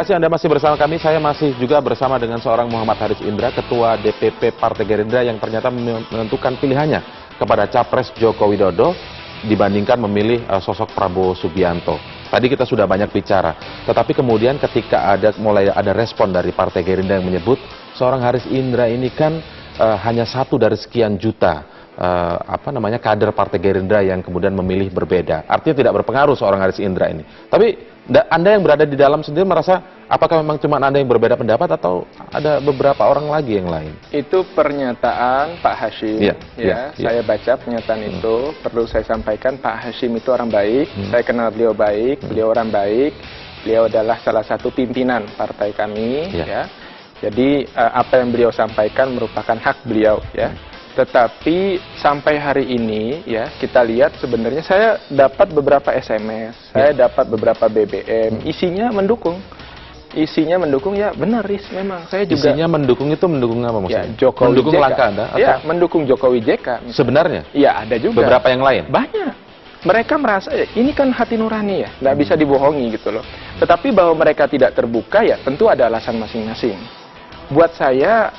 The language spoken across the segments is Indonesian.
kasih Anda masih bersama kami. Saya masih juga bersama dengan seorang Muhammad Haris Indra, Ketua DPP Partai Gerindra yang ternyata menentukan pilihannya kepada Capres Joko Widodo dibandingkan memilih sosok Prabowo Subianto. Tadi kita sudah banyak bicara, tetapi kemudian ketika mulai ada respon dari Partai Gerindra yang menyebut seorang Haris Indra ini kan hanya satu dari sekian juta kader Partai Gerindra yang kemudian memilih berbeda. Artinya tidak berpengaruh seorang Haris Indra ini. Tapi Anda yang berada di dalam sendiri merasa apakah memang cuma Anda yang berbeda pendapat atau ada beberapa orang lagi yang lain? Itu pernyataan Pak Hashim. Saya baca pernyataan itu. Perlu saya sampaikan, Pak Hashim itu orang baik. Saya kenal beliau baik, beliau orang baik. Beliau adalah salah satu pimpinan partai kami. Jadi apa yang beliau sampaikan merupakan hak beliau. Tetapi sampai hari ini kita lihat sebenarnya saya dapat beberapa SMS, saya dapat beberapa BBM, isinya mendukung. Isinya mendukung benar memang. Saya juga isinya mendukung itu mendukung apa maksudnya? Jokowi mendukung JK. langkah Anda? Mendukung Jokowi JK. Misalnya. Sebenarnya? Iya, ada juga. Beberapa yang lain? Banyak. Mereka merasa ini kan hati nurani nggak bisa dibohongi gitu loh. Tetapi bahwa mereka tidak terbuka tentu ada alasan masing-masing. Buat saya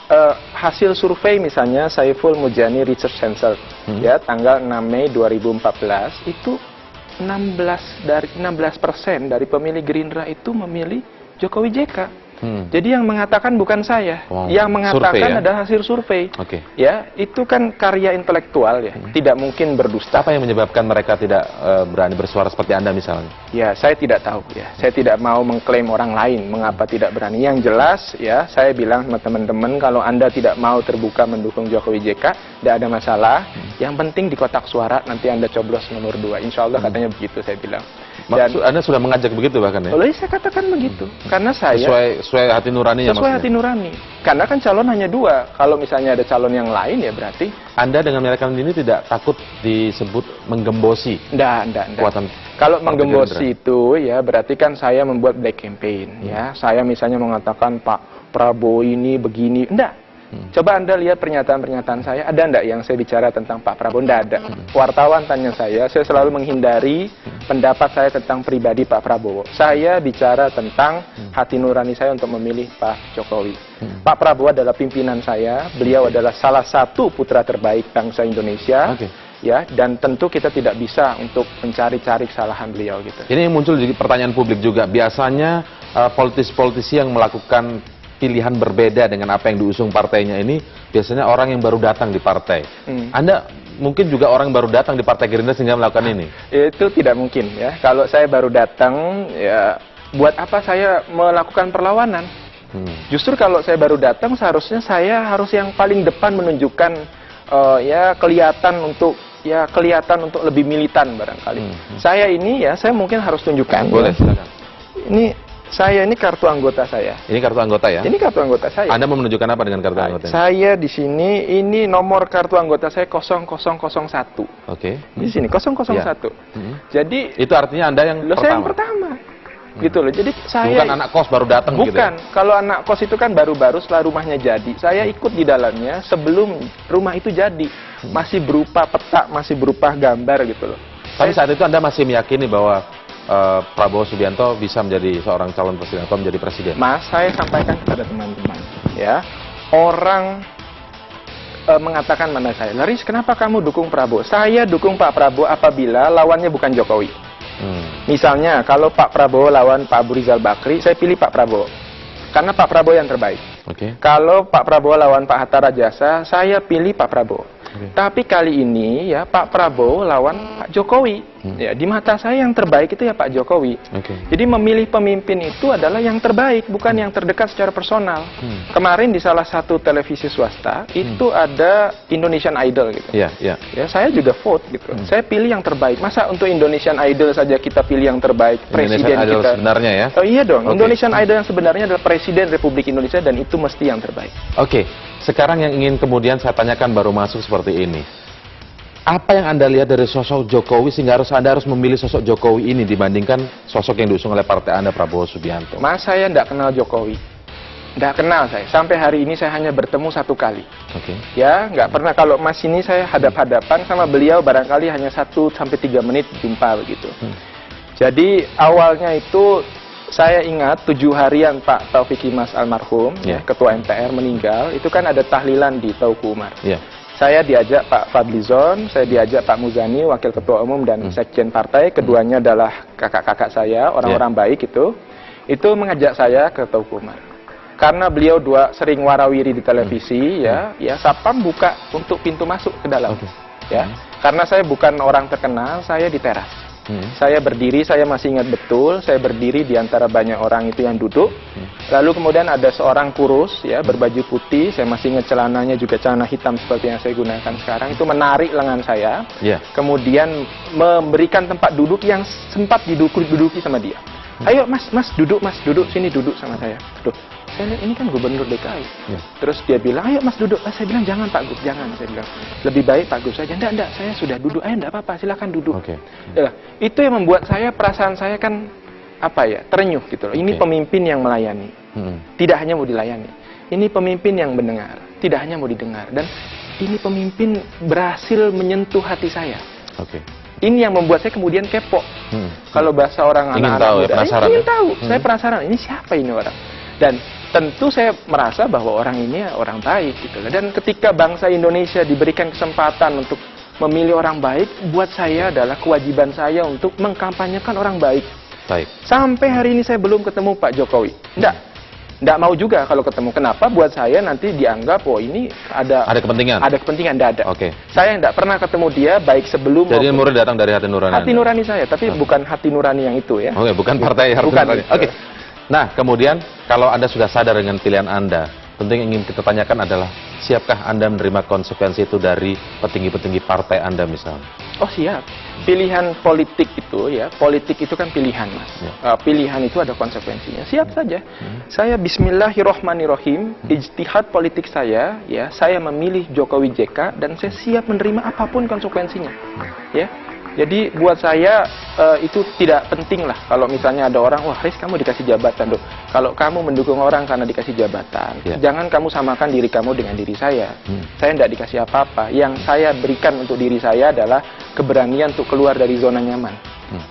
hasil survei misalnya Saiful Mujani Research Center tanggal 6 Mei 2014 itu 16% dari pemilih Gerindra itu memilih Jokowi JK. Jadi yang mengatakan bukan saya, yang mengatakan adalah hasil survei. Itu kan karya intelektual tidak mungkin berdusta. Apa yang menyebabkan mereka tidak berani bersuara seperti Anda misalnya? Saya tidak tahu saya tidak mau mengklaim orang lain mengapa tidak berani. Yang jelas saya bilang sama teman-teman kalau Anda tidak mau terbuka mendukung Jokowi JK, tidak ada masalah. Yang penting di kotak suara nanti Anda coblos nomor 2. Insya Allah katanya begitu saya bilang. Dan Anda sudah mengajak begitu bahkan ya? Saya katakan begitu. Karena saya sesuai hati nurani sesuai hati nurani. Karena kan calon hanya 2. Kalau misalnya ada calon yang lain berarti Anda dengan menyatakan ini tidak takut disebut menggembosi? Enggak. Kekuatan kalau menggembosi itu berarti kan saya membuat black campaign Saya misalnya mengatakan Pak Prabowo ini begini. Enggak. Coba Anda lihat pernyataan-pernyataan saya, ada enggak yang saya bicara tentang Pak Prabowo? Enggak ada. Wartawan tanya saya selalu menghindari pendapat saya tentang pribadi Pak Prabowo. Saya bicara tentang hati nurani saya untuk memilih Pak Jokowi. Pak Prabowo adalah pimpinan saya, beliau adalah salah satu putra terbaik bangsa Indonesia. Dan tentu kita tidak bisa untuk mencari-cari kesalahan beliau gitu. Ini yang muncul jadi pertanyaan publik juga. Biasanya politisi-politisi yang melakukan pilihan berbeda dengan apa yang diusung partainya ini biasanya orang yang baru datang di partai. Anda mungkin juga orang yang baru datang di Partai Gerindra sehingga melakukan ini? Itu tidak mungkin Kalau saya baru datang buat apa saya melakukan perlawanan? Justru kalau saya baru datang seharusnya saya harus yang paling depan menunjukkan kelihatan untuk lebih militan barangkali. Saya ini saya mungkin harus tunjukkan. Boleh silakan. Ini kartu anggota saya. Ini kartu anggota ya? Ini kartu anggota saya. Anda mau menunjukkan apa dengan kartu anggota? Saya di sini, ini nomor kartu anggota saya 0001. Di sini 001. Jadi itu artinya Anda yang pertama. Saya yang pertama. Gitu loh. Jadi saya bukan anak kos baru datang bukan. gitu. Bukan. Kalau anak kos itu kan baru-baru setelah rumahnya jadi. Saya ikut di dalamnya sebelum rumah itu jadi. Masih berupa peta, masih berupa gambar gitu loh. Tapi saat itu Anda masih meyakini bahwa Prabowo Subianto bisa menjadi seorang calon presiden atau menjadi presiden? Mas, saya sampaikan kepada teman-teman orang mengatakan mana saya, Laris kenapa kamu dukung Prabowo? Saya dukung Pak Prabowo apabila lawannya bukan Jokowi. Misalnya kalau Pak Prabowo lawan Pak Abu Rizal Bakri, saya pilih Pak Prabowo karena Pak Prabowo yang terbaik. Kalau Pak Prabowo lawan Pak Hatta Rajasa, saya pilih Pak Prabowo. Tapi kali ini Pak Prabowo lawan Pak Jokowi. Di mata saya yang terbaik itu Pak Jokowi. Jadi memilih pemimpin itu adalah yang terbaik, bukan yang terdekat secara personal. Kemarin di salah satu televisi swasta itu ada Indonesian Idol gitu. Saya juga vote gitu. Saya pilih yang terbaik. Masa untuk Indonesian Idol saja kita pilih yang terbaik? Presiden Idol kita sebenarnya ya? Oh iya dong. Indonesian Idol yang sebenarnya adalah Presiden Republik Indonesia dan itu mesti yang terbaik. Sekarang yang ingin kemudian saya tanyakan baru masuk seperti ini. Apa yang Anda lihat dari sosok Jokowi sehingga Anda harus memilih sosok Jokowi ini dibandingkan sosok yang diusung oleh partai Anda, Prabowo Subianto? Mas, saya tidak kenal Jokowi. Tidak kenal saya. Sampai hari ini saya hanya bertemu 1 kali. Nggak pernah. Kalau Mas ini saya hadap-hadapan sama beliau barangkali hanya 1 sampai 3 menit jumpa begitu. Jadi awalnya itu Saya ingat 7 harian Pak Taufik Kimas almarhum, Ya. Ketua MPR meninggal, itu kan ada tahlilan di Tauku Umar. Ya. Saya diajak Pak Fadlizon, saya diajak Pak Muzani, Wakil Ketua Umum dan Sekjen Partai, keduanya adalah kakak-kakak saya, orang-orang baik itu mengajak saya ke Tauku Umar. Karena beliau sering warawiri di televisi, ya Satpam buka untuk pintu masuk ke dalam, ya. Karena saya bukan orang terkenal, saya di teras. Saya berdiri, saya masih ingat betul, saya berdiri di antara banyak orang itu yang duduk. Lalu kemudian ada seorang kurus, ya, berbaju putih, saya masih ingat celananya juga celana hitam seperti yang saya gunakan sekarang, itu menarik lengan saya, kemudian memberikan tempat duduk yang sempat diduduki sama dia. Ayo mas duduk sini duduk sama saya. Duh, saya lihat ini kan gubernur DKI. Terus dia bilang, ayo mas duduk. Saya bilang jangan Pak Gub, jangan. Saya bilang lebih baik Pak Gub saja. Enggak, saya sudah duduk. Enggak apa-apa, silakan duduk. Ya, itu yang membuat perasaan saya kan terenyuh gitu loh. Ini pemimpin yang melayani, tidak hanya mau dilayani. Ini pemimpin yang mendengar, tidak hanya mau didengar. Dan ini pemimpin berhasil menyentuh hati saya. Ini yang membuat saya kemudian kepo. Kalau bahasa orang anak-anak muda, ingin tahu. Saya penasaran, ini siapa ini orang? Dan tentu saya merasa bahwa orang ini orang baik gitu. Dan ketika bangsa Indonesia diberikan kesempatan untuk memilih orang baik, buat saya adalah kewajiban saya untuk mengkampanyekan orang baik. Sampai hari ini saya belum ketemu Pak Jokowi. Nggak mau juga kalau ketemu. Kenapa? Buat saya nanti dianggap, oh ini ada kepentingan. Ada kepentingan, nggak ada. Saya nggak pernah ketemu dia, baik sebelum. Jadi murid datang dari hati nurani. Hati nurani saya, tapi bukan hati nurani yang itu ya. Bukan partai hati nurani. Nah, kemudian kalau Anda sudah sadar dengan pilihan Anda, tentu yang ingin kita tanyakan adalah, siapkah Anda menerima konsekuensi itu dari petinggi-petinggi partai Anda misalnya? Oh siap. Pilihan politik itu politik itu kan pilihan mas. Pilihan itu ada konsekuensinya. Siap saja. Saya bismillahirrohmanirrohim, ijtihad politik saya, saya memilih Jokowi JK dan saya siap menerima apapun konsekuensinya. Jadi buat saya itu tidak penting lah kalau misalnya ada orang, wah Riz kamu dikasih jabatan dong. Kalau kamu mendukung orang karena dikasih jabatan, jangan kamu samakan diri kamu dengan diri saya. Saya tidak dikasih apa-apa. Yang saya berikan untuk diri saya adalah keberanian untuk keluar dari zona nyaman.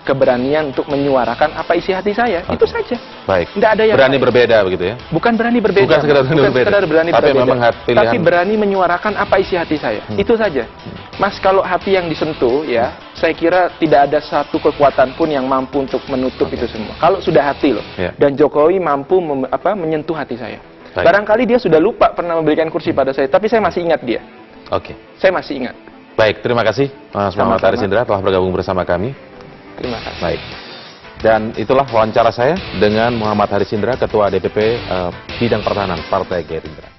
Keberanian untuk menyuarakan apa isi hati saya. Itu saja. Baik. Tidak ada yang berani berbeda begitu ya? Bukan berani berbeda. Bukan sekedar berani berbeda. Memang pilihan. Tapi berani menyuarakan apa isi hati saya. Itu saja. Mas, kalau hati yang disentuh saya kira tidak ada satu kekuatan pun yang mampu untuk menutup itu semua. Kalau sudah hati loh. Dan Jokowi mampu menyentuh hati saya. Barangkali dia sudah lupa pernah memberikan kursi pada saya, tapi saya masih ingat dia. Saya masih ingat. Baik, terima kasih Mas Muhammad Haris Indra telah bergabung bersama kami. Terima kasih. Baik. Dan itulah wawancara saya dengan Muhammad Haris Indra, Ketua DPP Bidang Pertahanan Partai Gerindra.